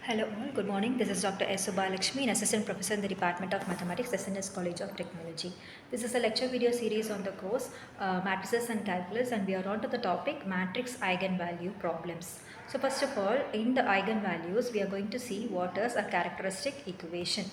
Hello all, good morning. This is Dr. S. Subalakshmi, an assistant professor in the Department of Mathematics, SNS College of Technology. This is a lecture video series on the course Matrices and Calculus, and we are on to the topic matrix eigenvalue problems. So first of all, in the eigenvalues, we are going to see what is a characteristic equation.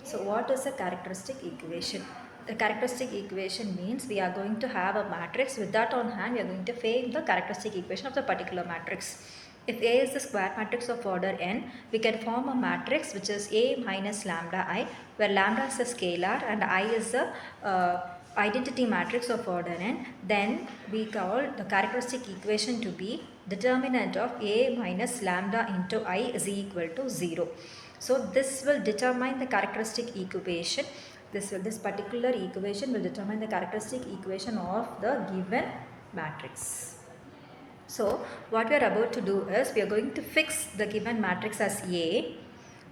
So what is a characteristic equation? The characteristic equation means we are going to have a matrix. With that on hand, we are going to frame the characteristic equation of the particular matrix. If A is the square matrix of order n, we can form a matrix which is A minus lambda I, where lambda is a scalar and I is the identity matrix of order n. Then we call the characteristic equation to be determinant of A minus lambda into I is equal to 0. So this will determine the characteristic equation. This particular equation will determine the characteristic equation of the given matrix. So what we are about to do is we are going to fix the given matrix as A.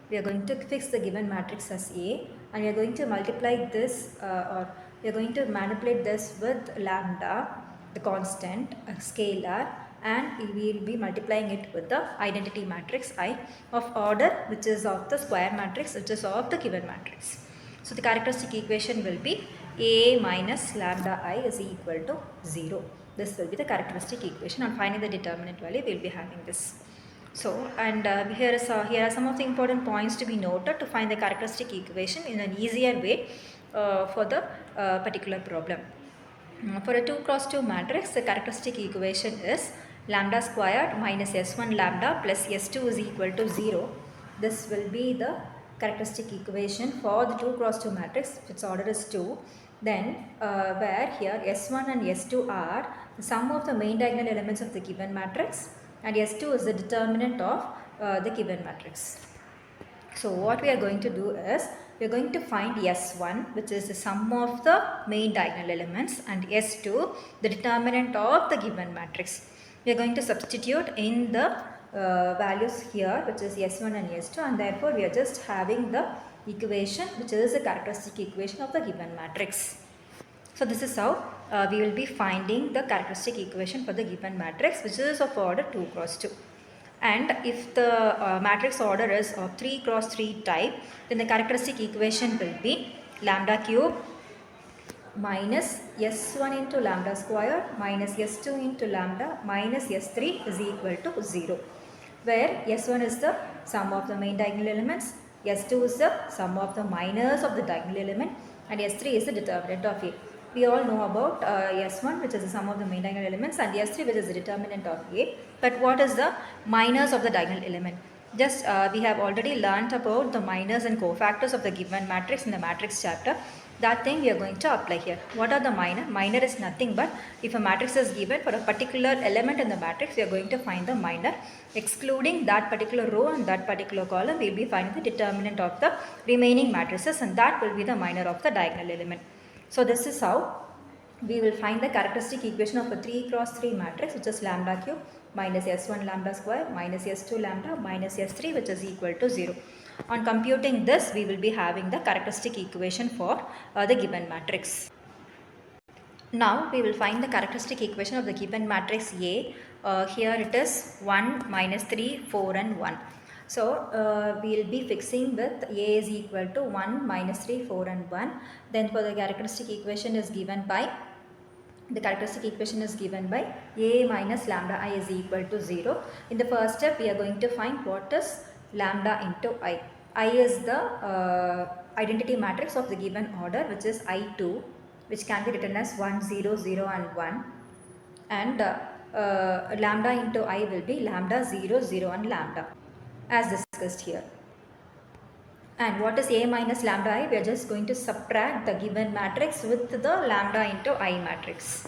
We are going to fix the given matrix as A, and we are going to multiply this or we are going to manipulate this with lambda, the constant, a scalar, and we will be multiplying it with the identity matrix I of order which is of the square matrix which is of the given matrix. So the characteristic equation will be A minus lambda I is equal to 0. This will be the characteristic equation, and finding the determinant value we will be having this. So, and here are some of the important points to be noted to find the characteristic equation in an easier way for the particular problem. For a 2 cross 2 matrix, the characteristic equation is lambda squared minus s1 lambda plus s2 is equal to 0. This will be the characteristic equation for the 2 cross 2 matrix, its order is 2. Then where here s1 and s2 are the sum of the main diagonal elements of the given matrix, and s2 is the determinant of the given matrix. So what we are going to do is we are going to find S1, which is the sum of the main diagonal elements, and S2 the determinant of the given matrix. We are going to substitute in the values here, which is S1 and S2, and therefore we are just having the equation which is the characteristic equation of the given matrix. So this is how we will be finding the characteristic equation for the given matrix, which is of order 2 cross 2. And if the matrix order is of 3 cross 3 type, then the characteristic equation will be lambda cube minus s1 into lambda square minus s2 into lambda minus s3 is equal to 0, where s1 is the sum of the main diagonal elements, s2 is the sum of the minors of the diagonal element, and s3 is the determinant of A. We all know about S1, which is the sum of the main diagonal elements, and S3, which is the determinant of A. But what is the minors of the diagonal element? Just we have already learnt about the minors and cofactors of the given matrix in the matrix chapter. That thing we are going to apply here. What are the minor? Minor is nothing but if a matrix is given for a particular element in the matrix, we are going to find the minor. Excluding that particular row and that particular column, we will be finding the determinant of the remaining matrices, and that will be the minor of the diagonal element. So this is how we will find the characteristic equation of a 3 cross 3 matrix, which is lambda cube minus s1 lambda square minus s2 lambda minus s3, which is equal to 0. On computing this, we will be having the characteristic equation for the given matrix. Now we will find the characteristic equation of the given matrix A. Here it is 1, minus 3, 4 and 1. So we will be fixing with A is equal to 1, minus 3, 4 and 1. Then for the characteristic equation is given by A minus lambda I is equal to 0. In the first step, we are going to find what is lambda into I. I is the identity matrix of the given order, which is I2, which can be written as 1, 0, 0 and 1. And lambda into I will be lambda 0, 0 and lambda, as discussed here. And what is A minus lambda I? We are just going to subtract the given matrix with the lambda into I matrix.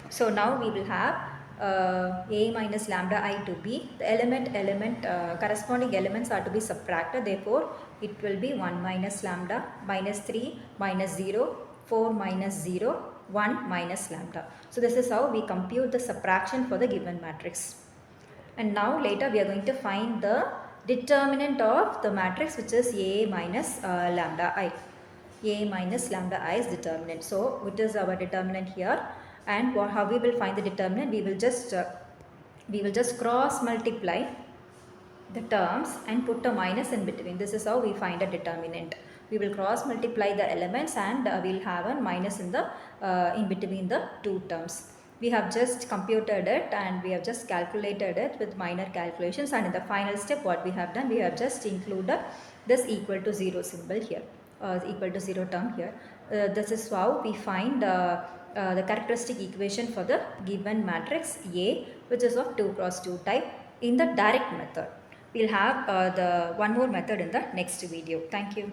So now we will have A minus lambda I to be the corresponding elements are to be subtracted. Therefore, it will be 1 minus lambda, minus 3, minus 0, 4 minus 0, 1 minus lambda. So this is how we compute the subtraction for the given matrix. And now later we are going to find the determinant of the matrix, which is A minus lambda I. A minus lambda I is determinant. So what is our determinant here? And how we will find the determinant? We will just cross multiply the terms and put a minus in between. This is how we find a determinant. We will cross multiply the elements and we'll have a minus in between the two terms. We have just computed it and we have just calculated it with minor calculations, and in the final step what we have done, we have just included this equal to 0 symbol here, equal to 0 term here. This is how we find the characteristic equation for the given matrix A, which is of 2 cross 2 type, in the direct method. We'll have the one more method in the next video. Thank you.